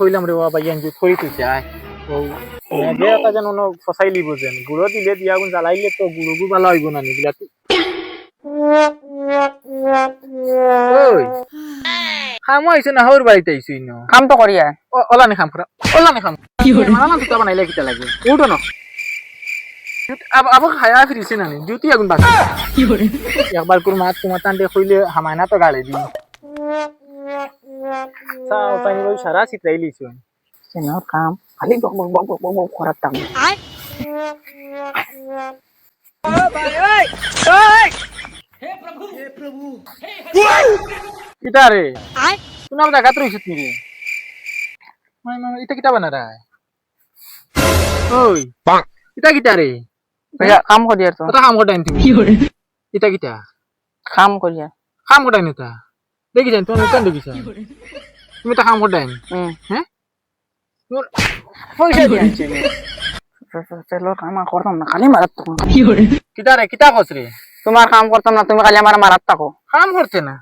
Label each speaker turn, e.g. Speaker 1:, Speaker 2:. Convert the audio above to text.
Speaker 1: কইলাম রে বাবা ইয়ান যে থই তুই চাই ও মেঘে এটা যেন ফসাই লিব যেন গুঁড়ো দিলে দিয়া গুণ জ্বালাইলে তো গুঁড়ো গু ভালো হইব না নিবিলা ওই খাম আইছে না হর বাড়িতে আইছি ন
Speaker 2: কাম তো করিয়া
Speaker 1: ওলানি খাম করা ওলানি খাম কি হরে মানা তো বানাইলে কিটা লাগে উঠো না আব খায়া ফিরিছে না ডিউটি আগুন বাকি কি হরে একবার কোন মাত তোমার টান্ডে কইলে হামায় না তো গালে দি চাও পানি ওই সারা চিত্রাই লিছো
Speaker 2: কেন কাম খালি বক বক বক বক বক করার টাম
Speaker 1: ও ভাই ওই ওই হে প্রভু কিটা রে তুই নাম জায়গা তুই ইসিত রে মানে এটা কিটা বানা রা ওই এটা কিটা রে
Speaker 2: কাম করিয়া তো
Speaker 1: ওটা কাম করতে আনতি কি করে এটা কিটা
Speaker 2: কাম করিয়া
Speaker 1: কাম করতে আনতা দেখি যান তুমি কোন দেখিছ তুমি তো কাম করতে আন হ্যাঁ তোর পয়সা দিয়েছে
Speaker 2: চলো কাম করতাম না খালি মারাত তখন
Speaker 1: কি করে কিটা রে কিটা কস রে
Speaker 2: তোমার কাম করতাম না তুমি খালি আমার মারাত থাকো
Speaker 1: কাম করতে না